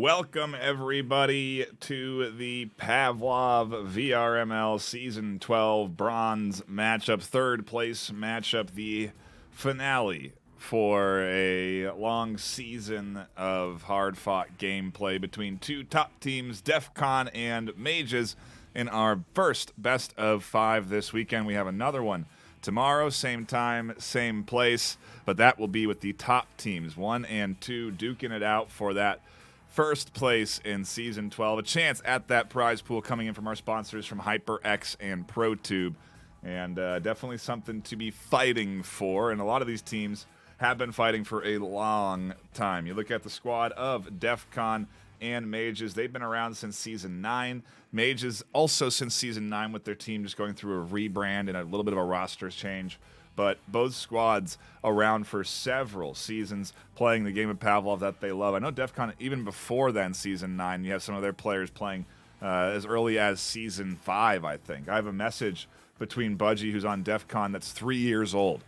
Welcome, everybody, to the Pavlov VRML Season 12 Bronze matchup, third place matchup, the finale for a long season of hard-fought gameplay between two top teams, DEFCON and Mages, in our first best of 5 this weekend. We have another one tomorrow, same time, same place, but that will be with the top teams, 1 and 2, duking it out for that first place in Season 12. A chance at that prize pool coming in from our sponsors from HyperX and ProTube, and definitely something to be fighting for, and a lot of these teams have been fighting for a long time. You look at the squad of DEFCON and Mages. They've been around since Season 9. Mages also since Season 9 with their team just going through a rebrand and a little bit of a roster change. But both squads around for several seasons playing the game of Pavlov that they love. I know DEFCON, even before then, Season 9, you have some of their players playing as early as Season 5, I think. I have a message between Budgie, who's on DEFCON, that's 3 years old,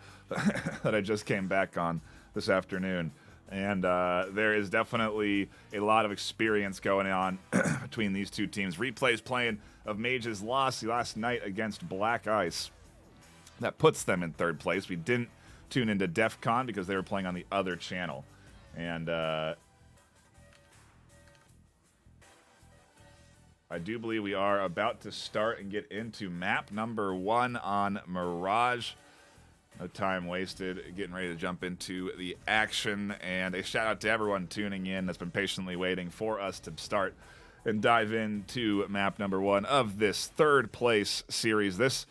that I just came back on this afternoon. And there is definitely a lot of experience going on between these two teams. Replays playing of Mages' loss last night against Black Ice. That puts them in third place. We didn't tune into DEFCON because they were playing on the other channel. And I do believe we are about to start and get into map number 1 on Mirage. No time wasted, getting ready to jump into the action, and a shout out to everyone tuning in that's been patiently waiting for us to start and dive into map number 1 of this third place series. This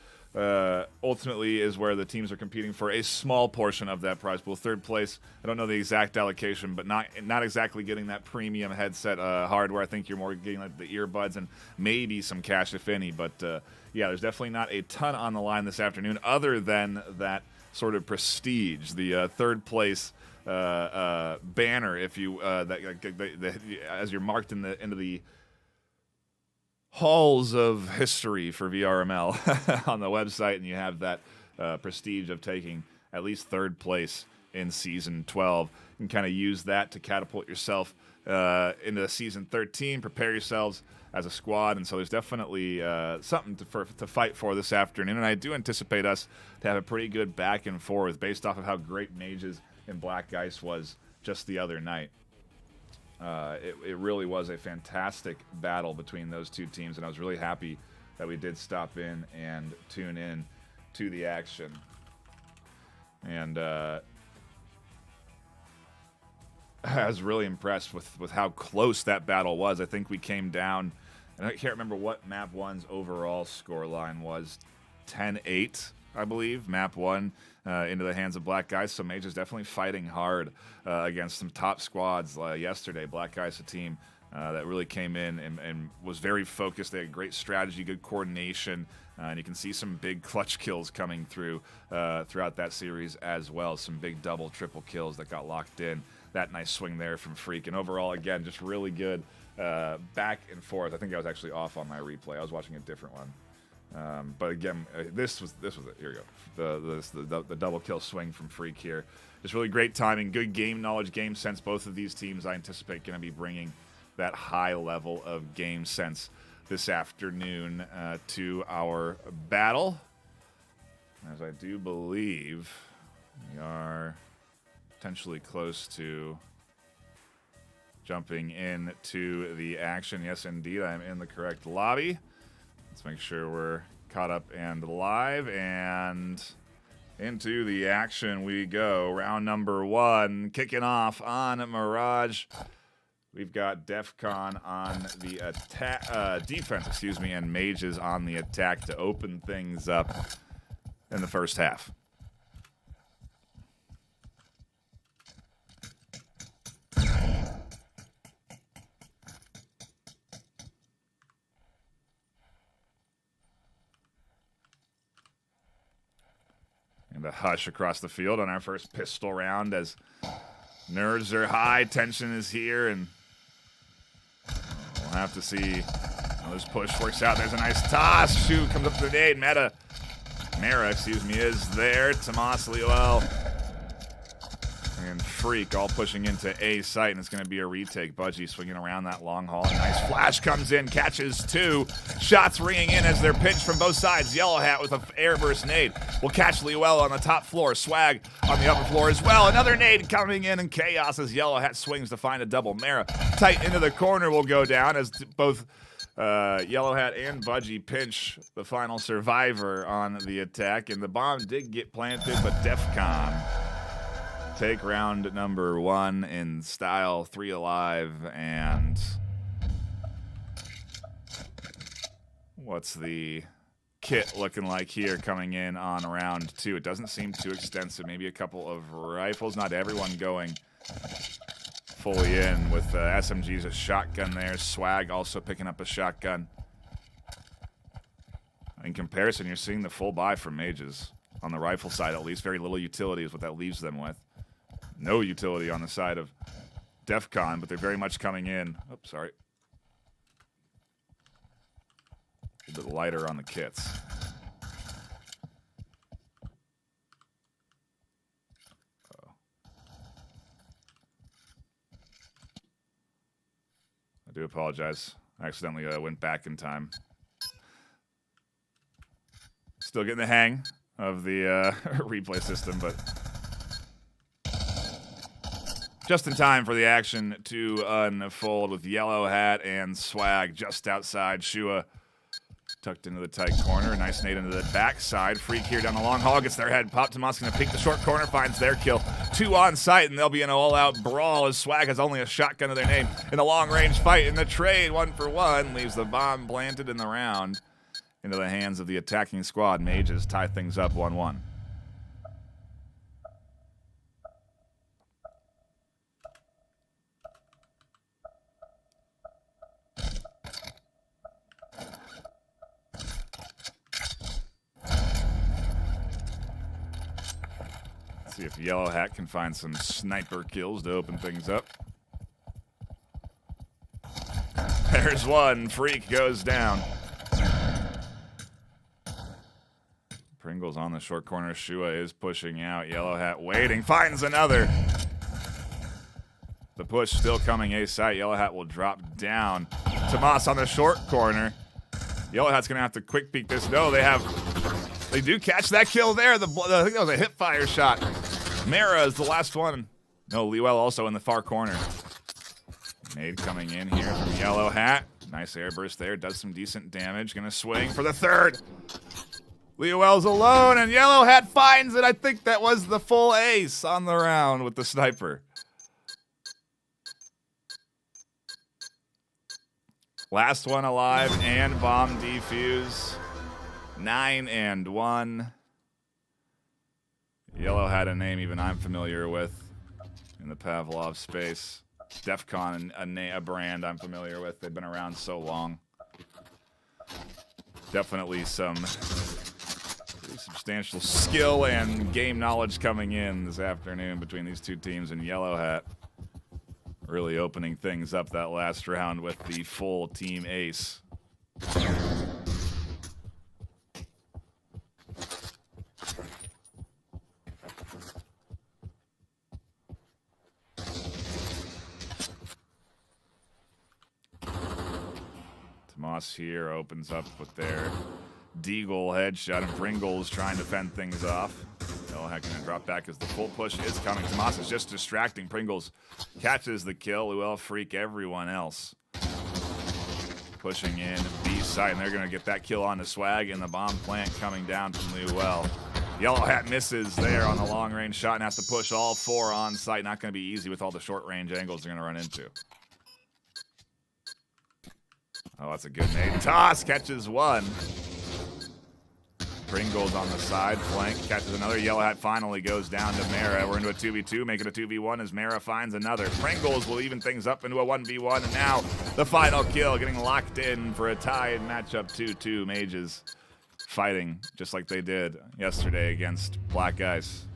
ultimately is where the teams are competing for a small portion of that prize pool. Third place, I don't know the exact allocation, but not exactly getting that premium headset hardware. I think you're more getting like the earbuds and maybe some cash, if any. But yeah, there's definitely not a ton on the line this afternoon other than that sort of prestige, the third place banner, if you as you're marked into the halls of history for VRML on the website, and you have that prestige of taking at least third place in Season 12. You can kind of use that to catapult yourself into Season 13, prepare yourselves as a squad, and so there's definitely something to fight for this afternoon, and I do anticipate us to have a pretty good back and forth based off of how great Mages and Black Ice was just the other night. It really was a fantastic battle between those two teams, and I was really happy that we did stop in and tune in to the action. And I was really impressed with how close that battle was. I think we came down, and I can't remember what Map 1's overall score line was, 10-8, I believe, Map 1 into the hands of Black Ice. So Mages definitely fighting hard against some top squads yesterday. Black Ice, a team that really came in and was very focused. They had great strategy, good coordination, and you can see some big clutch kills coming through throughout that series as well. Some big double, triple kills that got locked in. That nice swing there from Freak. And overall, again, just really good back and forth. I think I was actually off on my replay. I was watching a different one. But again, this was it. Here we go. The double kill swing from Freak here. Just really great timing, good game knowledge, game sense. Both of these teams I anticipate going to be bringing that high level of game sense this afternoon to our battle. As I do believe we are potentially close to jumping into the action. Yes, indeed, I'm in the correct lobby. Let's make sure we're caught up and live, and into the action we go. Round number 1 kicking off on Mirage. We've got DEFCON on the defense, and Mages on the attack to open things up in the first half. And a hush across the field on our first pistol round as nerves are high, tension is here, and we'll have to see how this push works out. There's a nice toss. Shu comes up to the nade. Mara, is there. Tomas Lioel and Freak all pushing into A site, and it's going to be a retake. Budgie swinging around that long haul. Nice flash comes in, catches 2. Shots ringing in as they're pinched from both sides. Yellow Hat with an airburst nade will catch Liuel on the top floor. Swag on the upper floor as well. Another nade coming in, and chaos as Yellow Hat swings to find a double. Mara tight into the corner will go down as both Yellow Hat and Budgie pinch the final survivor on the attack, and the bomb did get planted, but DEFCON take round number 1 in style, 3 alive, and what's the kit looking like here coming in on round 2? It doesn't seem too extensive. Maybe a couple of rifles. Not everyone going fully in with SMGs, a shotgun there. Swag also picking up a shotgun. In comparison, you're seeing the full buy from mages. On the rifle side, at least. Very little utility is what that leaves them with. No utility on the side of DEFCON, but they're very much coming in. Oops, sorry. A bit lighter on the kits. I do apologize. I accidentally went back in time. Still getting the hang of the replay system, but just in time for the action to unfold with Yellow Hat and Swag just outside. Shua tucked into the tight corner. Nice nade into the backside. Freak here down the long haul. Gets their head popped. Tomas going to peek the short corner. Finds their kill. 2 on site, and they'll be in an all-out brawl as Swag has only a shotgun to their name in a long-range fight. In the trade, 1-for-1, leaves the bomb planted in the round into the hands of the attacking squad. Mages tie things up 1-1. See if Yellow Hat can find some sniper kills to open things up. There's one. Freak goes down. Pringle's on the short corner. Shua is pushing out. Yellow Hat waiting. Finds another. The push still coming A site. Yellow Hat will drop down. Tomas on the short corner. Yellow Hat's going to have to quick peek this. No, they do catch that kill there. I think that was a hip fire shot. Mara is the last one. No, Liuel also in the far corner. Nade coming in here from Yellow Hat. Nice airburst there. Does some decent damage. Gonna swing for the third. Liuel's alone, and Yellow Hat finds it. I think that was the full ace on the round with the sniper. Last one alive and bomb defuse. 9-1. Yellow had a name even I'm familiar with in the Pavlov space. DEFCON, a brand I'm familiar with. They've been around so long. Definitely some pretty substantial skill and game knowledge coming in this afternoon between these two teams, and Yellow Hat really opening things up that last round with the full team ace. Tomas here opens up with their Deagle headshot, and Pringle's trying to fend things off. Yellow Hat gonna drop back as the full push is coming. Tomas is just distracting. Pringles catches the kill. Liuel Freak everyone else. Pushing in B side, and they're gonna get that kill on the Swag, and the bomb plant coming down from Liuel. Yellow Hat misses there on the long range shot and has to push all 4 on site. Not gonna be easy with all the short range angles they're gonna run into. Oh, that's a good nade. Toss catches one. Pringle's on the side flank, catches another. Yellow Hat finally goes down to Mara. We're into a 2v2, making a 2v1 as Mara finds another. Pringles will even things up into a 1v1, and now the final kill, getting locked in for a tied matchup. 2-2 Mages fighting just like they did yesterday against Black Ice.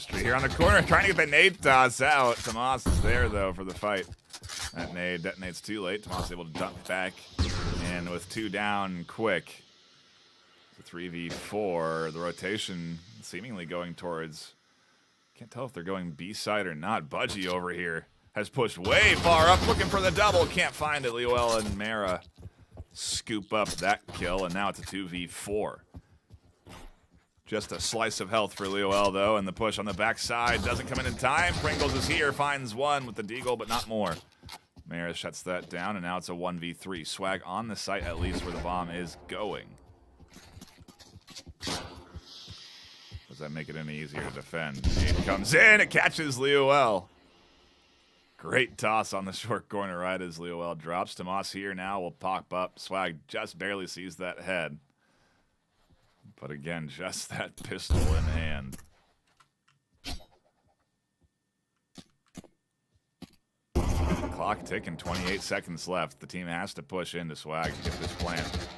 Registry here on the corner, trying to get the nade toss out. Tomas is there, though, for the fight. That nade detonates too late. Tomas able to dump back. And with 2 down quick. It's a 3v4. The rotation seemingly going towards... Can't tell if they're going B-side or not. Budgie over here has pushed way far up, looking for the double. Can't find it. Leoel and Mara scoop up that kill, and now it's a 2v4. Just a slice of health for Leoel, though, and the push on the backside doesn't come in time. Pringles is here, finds one with the deagle, but not more. Mara shuts that down, and now it's a 1v3. Swag on the site, at least, where the bomb is going. Does that make it any easier to defend? It comes in, it catches Leoel. Great toss on the short corner right as Leoel drops. Tomas here now will pop up. Swag just barely sees that head. But again, just that pistol in hand. Clock ticking, 28 seconds left. The team has to push into Swag to get this plant.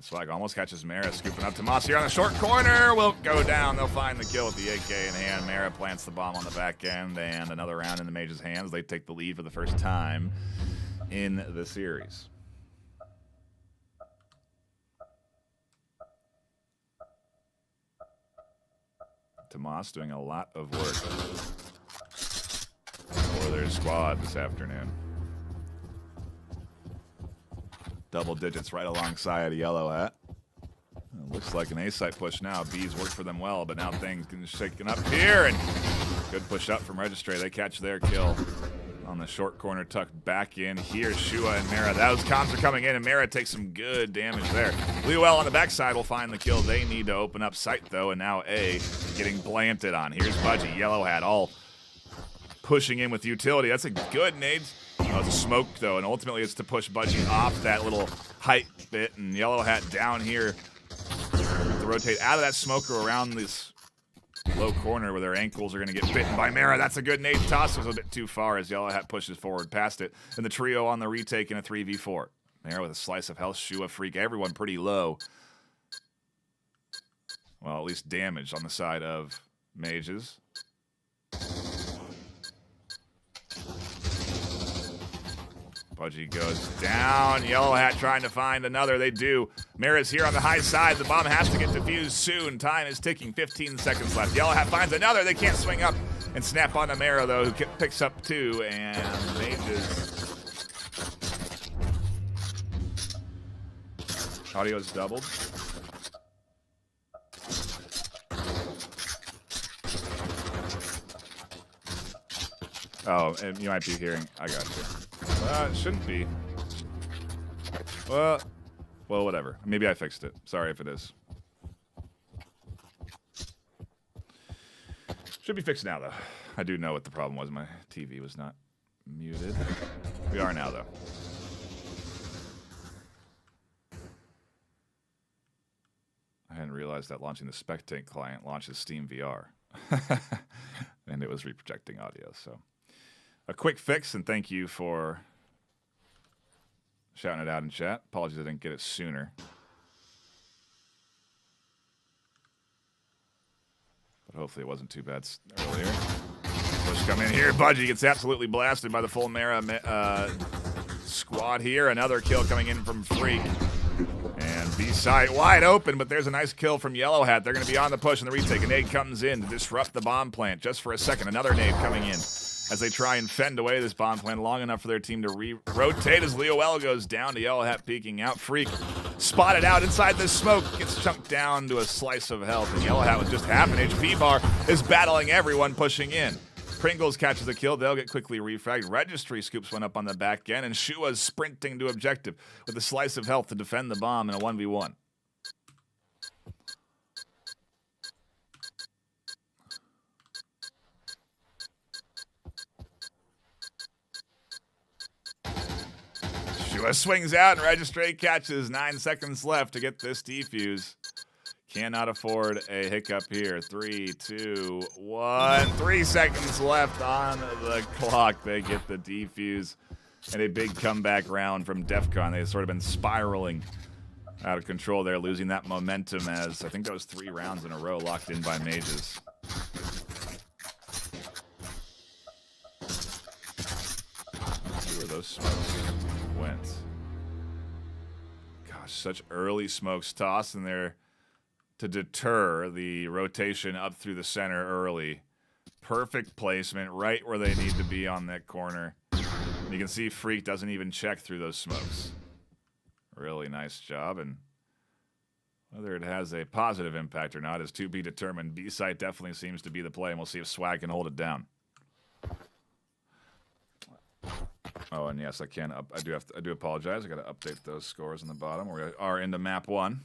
Swag almost catches Mara, scooping up Tomas here on the short corner. Will go down. They'll find the kill with the AK in hand. Mara plants the bomb on the back end, and another round in the Mage's hands. They take the lead for the first time in the series. Tomas doing a lot of work for their squad this afternoon. Double digits right alongside a yellow hat. Looks like an A-site push now. B's worked for them well, but now things getting shaken up here. And good push up from Registry. They catch their kill on the short corner, tucked back in. Here, Shua and Mara. Those comms are coming in, and Mara takes some good damage there. Leoel on the backside will find the kill. They need to open up sight, though, and now A getting planted on. Here's Budgie, yellow hat, all pushing in with utility. That's a good nade. Oh, it's a smoke, though, and ultimately it's to push Budgie off that little height bit, and yellow hat down here to rotate out of that smoker around this low corner where their ankles are going to get bitten by Mara. That's a good nade toss. It was a bit too far as yellow hat pushes forward past it, and the trio on the retake in a 3v4. Mara with a slice of health, Shua, Freak, everyone pretty low. Well, at least damage on the side of Mages. Budgie goes down. Yellow hat trying to find another. They do. Mara's here on the high side. The bomb has to get defused soon. Time is ticking. 15 seconds left. Yellow hat finds another. They can't swing up and snap onto Mara, though, who picks up 2. And Mages. Audio's doubled. Oh, and you might be hearing. I got you. It shouldn't be. Well, whatever. Maybe I fixed it. Sorry if it is. Should be fixed now, though. I do know what the problem was. My TV was not muted. We are now, though. I hadn't realized that launching the Spectate client launches Steam VR. And it was reprojecting audio, so. A quick fix, and thank you for shouting it out in chat. Apologies I didn't get it sooner. But hopefully it wasn't too bad earlier. Push come in here. Budgie gets absolutely blasted by the full Mara squad here. Another kill coming in from Freak. And B-side wide open, but there's a nice kill from Yellow Hat. They're going to be on the push in the retake. A nade comes in to disrupt the bomb plant just for a second. Another nade coming in as they try and fend away this bomb plant long enough for their team to rotate as Leoel goes down to Yellow Hat peeking out. Freak spotted out inside the smoke, gets chunked down to a slice of health, and Yellow Hat with just half an HP bar is battling everyone pushing in. Pringles catches a kill. They'll get quickly refragged. Registry scoops one up on the back end, and Shua's sprinting to objective with a slice of health to defend the bomb in a 1v1. Shua swings out, and Registry catches. 9 seconds left to get this defuse. Cannot afford a hiccup here. 3, 2, 1. 3 seconds left on the clock. They get the defuse. And a big comeback round from DEFCON. They've sort of been spiraling out of control there, losing that momentum as I think that was 3 rounds in a row locked in by Mages. those smokes went. Gosh, such early smokes tossed in there to deter the rotation up through the center early. Perfect placement right where they need to be on that corner. You can see Freak doesn't even check through those smokes. Really nice job, and whether it has a positive impact or not is to be determined. B-site definitely seems to be the play, and we'll see if Swag can hold it down. Oh, and yes, I can. I do apologize. I got to update those scores on the bottom. We are into map 1.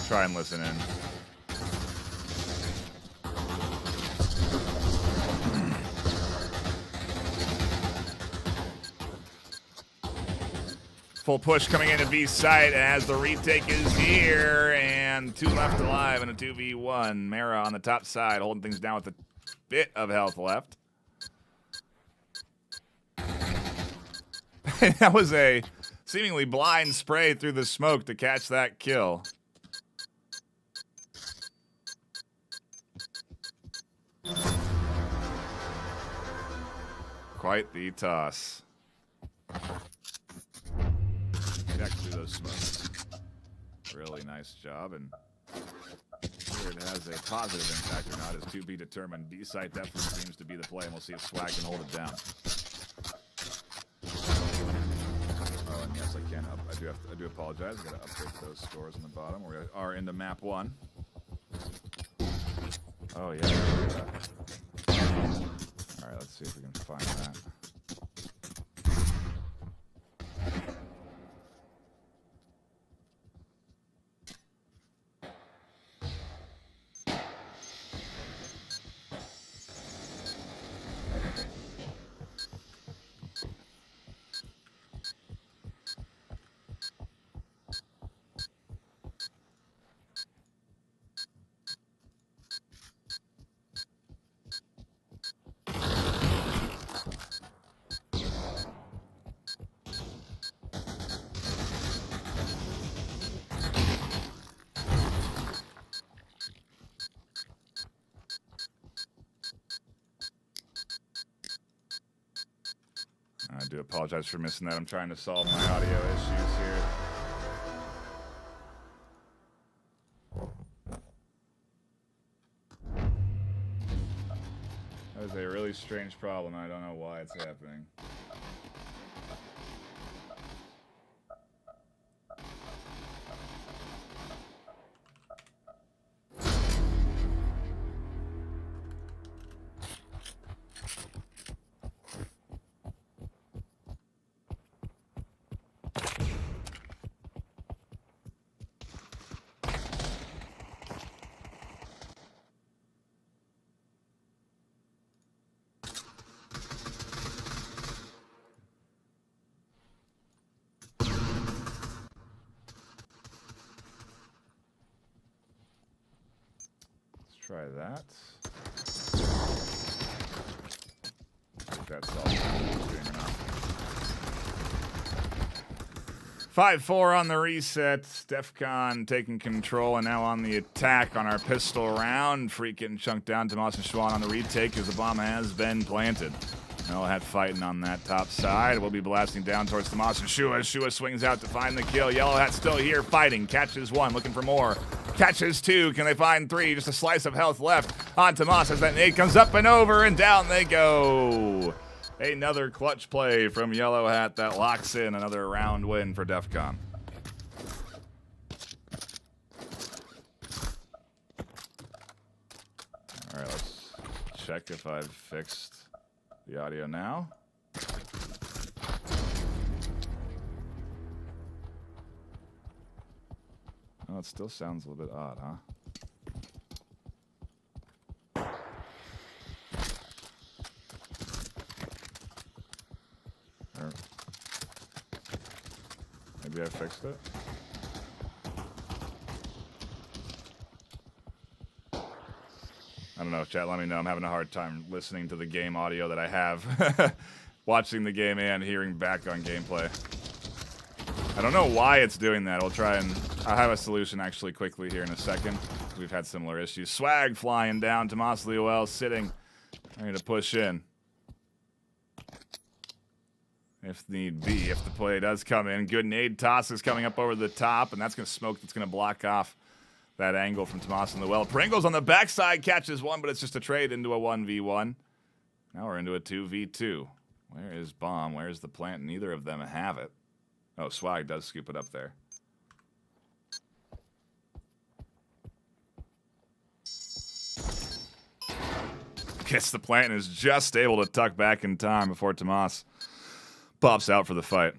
Try and listen in. Full push coming into B site as the retake is here, and 2 left alive in a 2v1. Mara on the top side holding things down with a bit of health left. That was a seemingly blind spray through the smoke to catch that kill. Quite the toss. Check through those smokes. Really nice job, and whether it has a positive impact or not is to be determined. B-site definitely seems to be the play, and we'll see if Swag can hold it down. Oh, and yes, I can. I do apologize. I got to update those scores on the bottom. We are into map 1. Oh yeah. All right, let's see if we can find that. I do apologize for missing that. I'm trying to solve my audio issues here. That is a really strange problem. I don't know why it's happening. Try that. If that's all stream or not. 5-4 on the reset. DEFCON taking control and now on the attack on our pistol round. Freak getting chunked down. Tomas and Schwan on the retake as the bomb has been planted. Yellowhat fighting on that top side. We'll be blasting down towards Tomas and Shua. Shua swings out to find the kill. Yellowhat still here fighting. Catches 1, looking for more. Catches 2. Can they find 3? Just a slice of health left on Tomas as that nade comes up and over, and down they go. Another clutch play from Yellowhat that locks in another round win for DEFCON. All right, let's check if I've fixed the audio now. Oh, it still sounds a little bit odd, huh? Or maybe I fixed it. I don't know, chat. Let me know. I'm having a hard time listening to the game audio that I have. Watching the game and hearing back on gameplay. I don't know why it's doing that. I'll have a solution actually quickly here in a second. We've had similar issues. Swag flying down. Tomas Lewell sitting. Ready to push in. If need be, if the play does come in. Good nade toss is coming up over the top, and that's going to smoke. That's going to block off that angle from Tomas and Lewell. Pringles on the backside catches one, but it's just a trade into a 1v1. Now we're into a 2v2. Where is Bomb? Where's the plant? Neither of them have it. Oh, Swag does scoop it up there. Gets the plant and is just able to tuck back in time before Tomas pops out for the fight.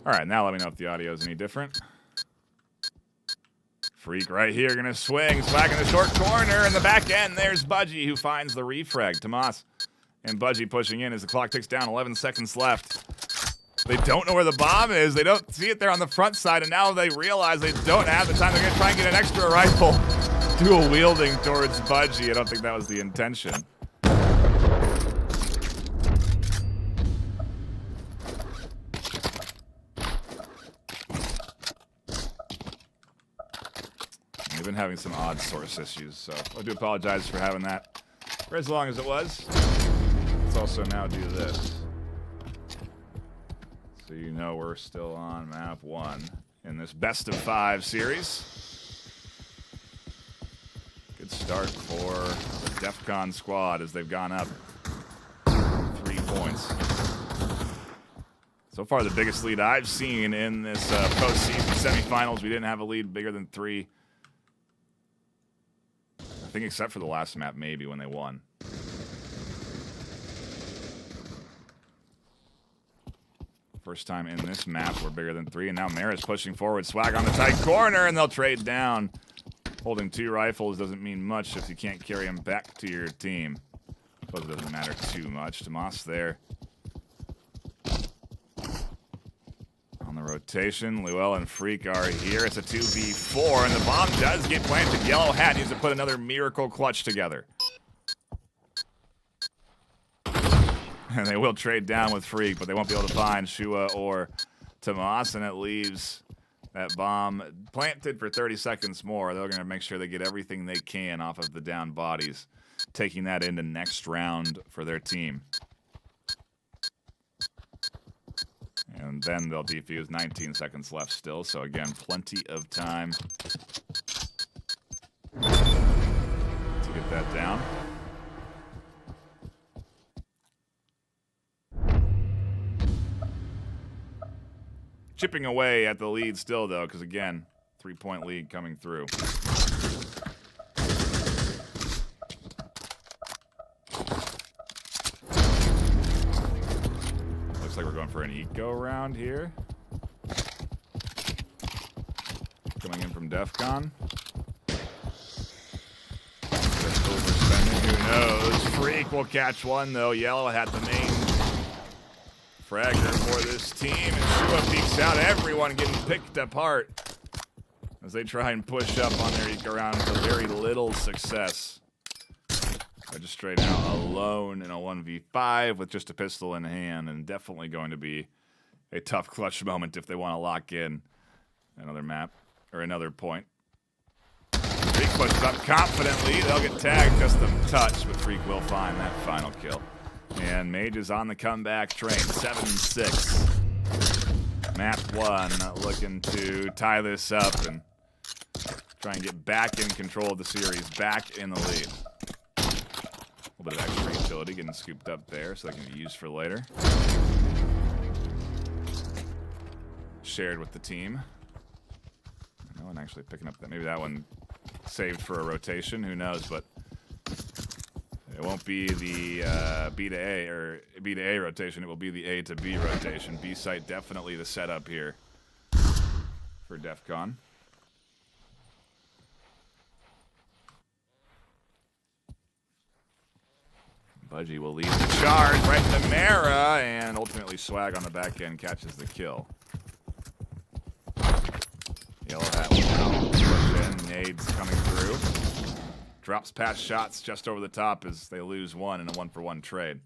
All right, now let me know if the audio is any different. Freak right here, gonna swing. Swag in the short corner. In the back end, there's Budgie, who finds the refrag. Tomas and Budgie pushing in as the clock ticks down. 11 seconds left. They don't know where the bomb is. They don't see it there on the front side, and now they realize they don't have the time. They're gonna try and get an extra rifle. Dual wielding towards Budgie. I don't think that was the intention. They've been having some odd source issues, so I do apologize for having that for as long as it was. Let's also now do this. So you know we're still on map 1 in this best of 5 series. Good start for the DEFCON squad as they've gone up 3 points. So far the biggest lead I've seen in this postseason semifinals. We didn't have a lead bigger than 3. I think except for the last map, maybe, when they won. First time in this map, we're bigger than 3, and now Mara's pushing forward. Swag on the tight corner, and they'll trade down. Holding 2 rifles doesn't mean much if you can't carry them back to your team. But it doesn't matter too much. Tomas there. On the rotation, Lewell and Freak are here. It's a 2v4, and the bomb does get planted. Yellow Hat needs to put another miracle clutch together. And they will trade down with Freak, but they won't be able to find Shua or Tomas, and it leaves that bomb planted for 30 seconds more. They're going to make sure they get everything they can off of the down bodies, taking that into next round for their team. And then they'll defuse. 19 seconds left still, so again, plenty of time to get that down. Chipping away at the lead still, though, because again, 3-point lead coming through. Looks like we're going for an eco round here. Coming in from DEFCON. Just overspending, who knows? Freak will catch one, though. Yellow had the main fragger for this team, and Shua peeks out. Everyone getting picked apart as they try and push up on their eco round with very little success. Registrate now alone in a 1v5 with just a pistol in hand, and definitely going to be a tough clutch moment if they want to lock in another map or another point. Freak pushes up confidently. They'll get tagged just a touch, but Freak will find that final kill. And Mage is on the comeback train, 7-6. Map 1 looking to tie this up and try and get back in control of the series, back in the lead. A little bit of extra utility getting scooped up there so they can be used for later. Shared with the team. No one actually picking up that. Maybe that one saved for a rotation, who knows, but it won't be the B to A or B to A rotation. It will be the A to B rotation. B site definitely the setup here for DEFCON. Budgie will lead the charge right to Mara, and ultimately Swag on the back end catches the kill. Yellow Hat now. Nades coming through. Drops past shots just over the top as they lose one in a 1-for-1 trade.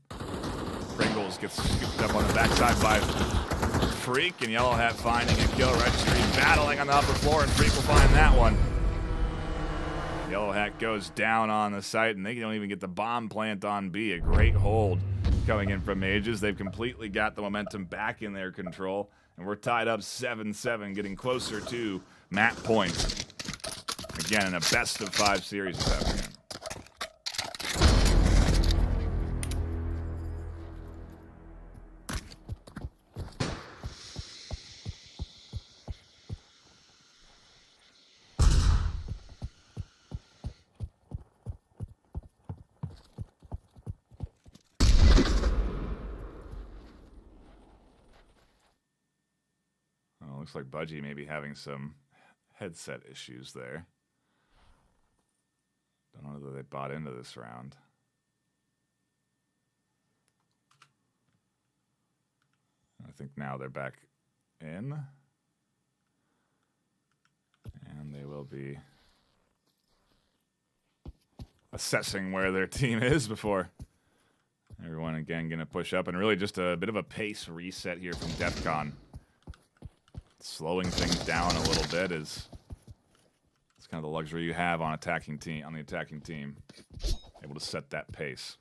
Pringles gets scooped up on the backside by Freak, and Yellow Hat finding a kill. Registry battling on the upper floor, and Freak will find that one. Yellow Hat goes down on the site, and they don't even get the bomb plant on B. A great hold coming in from Mages. They've completely got the momentum back in their control, and we're tied up 7-7, getting closer to map points. Again, in a best-of-5 series this afternoon. Looks like Budgie may be having some headset issues there. Don't know whether they bought into this round. I think now they're back in. And they will be assessing where their team is before everyone again going to push up. And really just a bit of a pace reset here from DEFCON. Slowing things down a little bit is it's kind of the luxury you have on the attacking team, able to set that pace.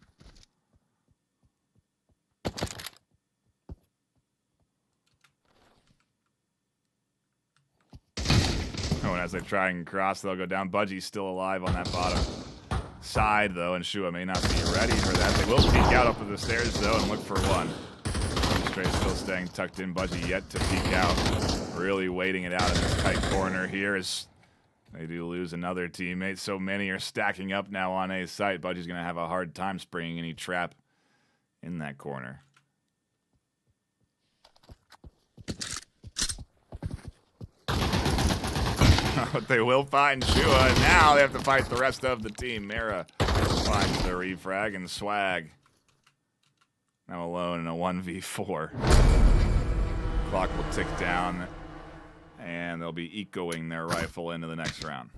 Oh, and as they try and cross, they'll go down. Budgie's still alive on that bottom side, though, and Shua may not be ready for that. They will peek out up the stairs, though, and look for one. Straight still staying tucked in. Budgie yet to peek out. Really waiting it out in this tight corner here as they do lose another teammate. So many are stacking up now on A site. Budgie's going to have a hard time springing any trap in that corner. But they will find Shua, and now they have to fight the rest of the team. Mara finds the refrag, and Swag now alone in a 1v4. Clock will tick down, and they'll be ecoing their rifle into the next round.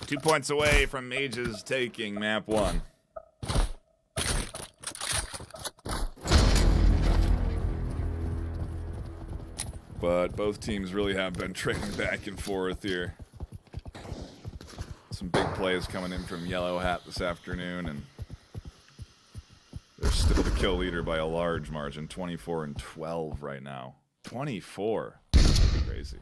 Two points away from Mages taking map 1. But both teams really have been trading back and forth here. Some big plays coming in from Yellow Hat this afternoon, and they're still the kill leader by a large margin, 24-12 right now. 24. Crazy.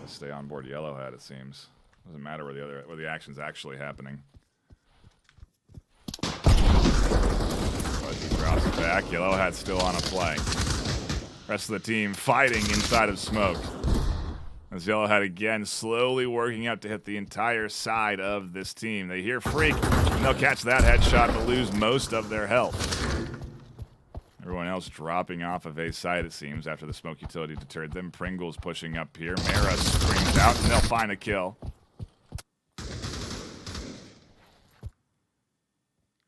Stay on board Yellow Hat, it seems. Doesn't matter where the action's actually happening. But he drops it back. Yellow Hat's still on a flank. Rest of the team fighting inside of smoke. As Yellow Hat again slowly working up to hit the entire side of this team. They hear Freak, and they'll catch that headshot but lose most of their health. Everyone else dropping off of A side, it seems, after the smoke utility deterred them. Pringles pushing up here. Mara springs out, and they'll find a kill.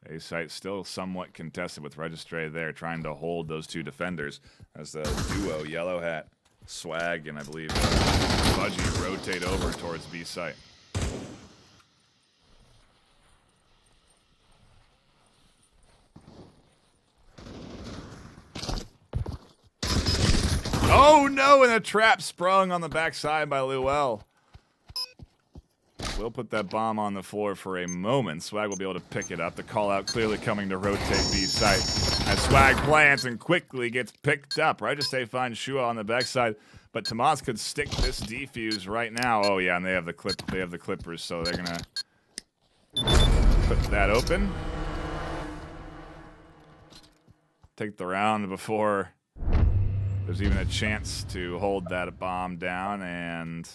A site still somewhat contested with Registry there, trying to hold those two defenders as the duo, Yellow Hat, Swag, and I believe Budgie rotate over towards B site. Oh no, and a trap sprung on the backside by Luell. We'll put that bomb on the floor for a moment. Swag will be able to pick it up. The call out clearly coming to rotate B site. As Swag plants and quickly gets picked up. Right, just they find Shua on the backside. But Tomas could stick this defuse right now. Oh yeah, and they have the clippers, so they're gonna put that open. Take the round before there's even a chance to hold that bomb down, and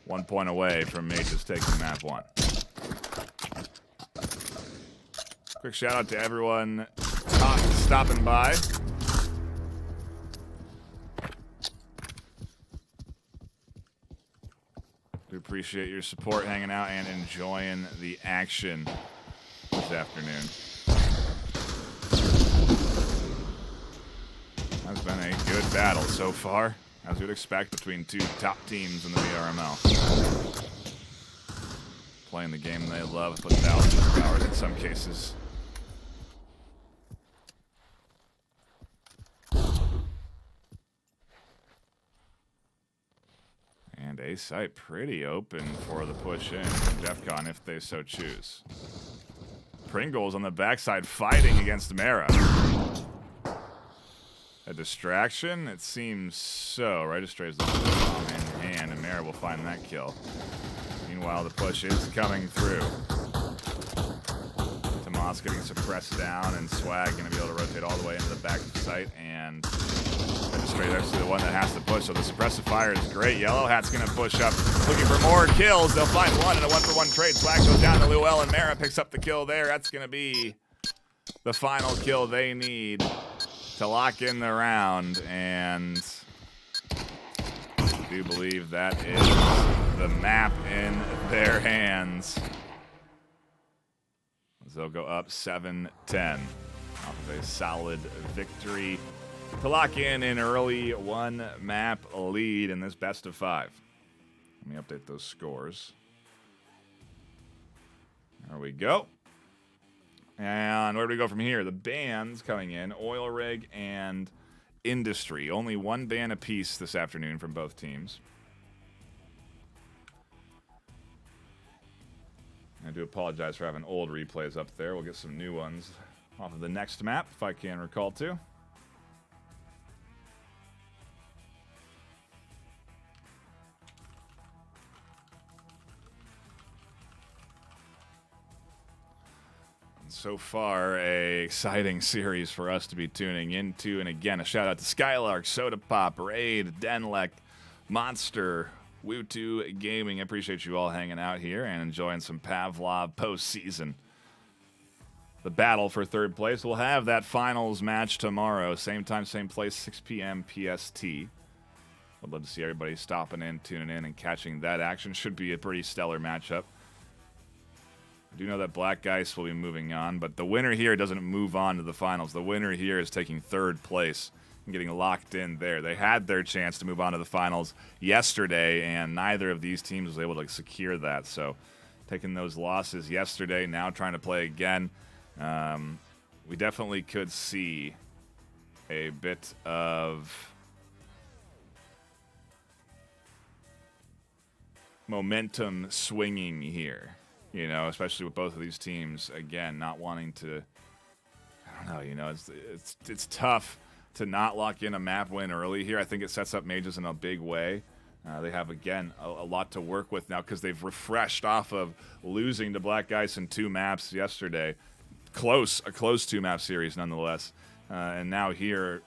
1 point away from Mages taking map 1. Quick shout out to everyone stopping by. We appreciate your support, hanging out, and enjoying the action this afternoon. Has been a good battle so far, as you'd expect, between two top teams in the VRML. Playing the game they love with thousands of hours in some cases. And A site pretty open for the push in from DEFCON if they so choose. Pringles on the backside fighting against Mara. A distraction? It seems so. Registrates the bomb in hand, and Mara will find that kill. Meanwhile, the push is coming through. Tomas getting suppressed down, and Swag going to be able to rotate all the way into the back site, and Registrate actually the one that has to push, so the suppressive fire is great. Yellow Hat's going to push up, looking for more kills. They'll find one in a one-for-one trade. Swag goes down to Luel, and Mara picks up the kill there. That's going to be the final kill they need to lock in the round, and I do believe that is the map in their hands. They'll go up 7-10 off of a solid victory to lock in an early one-map lead in this best of 5. Let me update those scores. There we go. And where do we go from here? The bans coming in, Oil Rig and Industry. Only one ban apiece this afternoon from both teams. I do apologize for having old replays up there. We'll get some new ones off of the next map, if I can recall to. So far, a exciting series for us to be tuning into. And again, a shout out to Skylark, Soda Pop, Raid, Denlek, Monster, Woo2 Gaming. I appreciate you all hanging out here and enjoying some Pavlov postseason. The battle for third place. We'll have that finals match tomorrow. Same time, same place, 6 p.m. PST. I'd love to see everybody stopping in, tuning in, and catching that action. Should be a pretty stellar matchup. I do know that Black Geist will be moving on, but the winner here doesn't move on to the finals. The winner here is taking third place and getting locked in there. They had their chance to move on to the finals yesterday, and neither of these teams was able to secure that. So taking those losses yesterday, now trying to play again, we definitely could see a bit of momentum swinging here. You know, especially with both of these teams, again, not wanting to, I don't know, you know, it's tough to not lock in a map win early here. I think it sets up Mages in a big way. They have, again, a lot to work with now because they've refreshed off of losing to Black Geist in 2 maps yesterday. A close 2-map series nonetheless. And now here,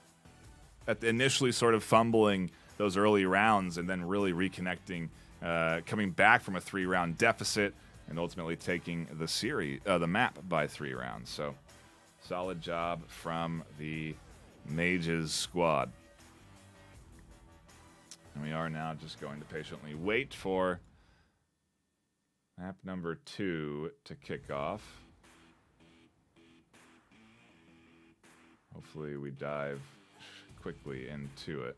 initially sort of fumbling those early rounds and then really reconnecting, coming back from a 3-round deficit, and ultimately taking the series, the map by 3 rounds. So, solid job from the Mages squad. And we are now just going to patiently wait for map number 2 to kick off. Hopefully we dive quickly into it.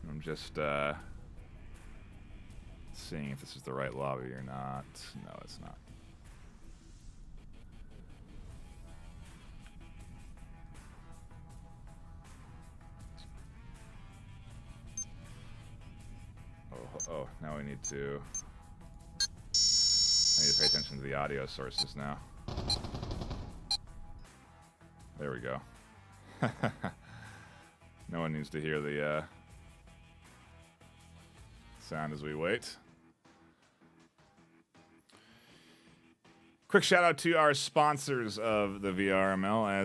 I'm just seeing if this is the right lobby or not. No, it's not. Oh, now we need to pay attention to the audio sources now. There we go. No one needs to hear the sound as we wait. Quick shout out to our sponsors of the VRML. As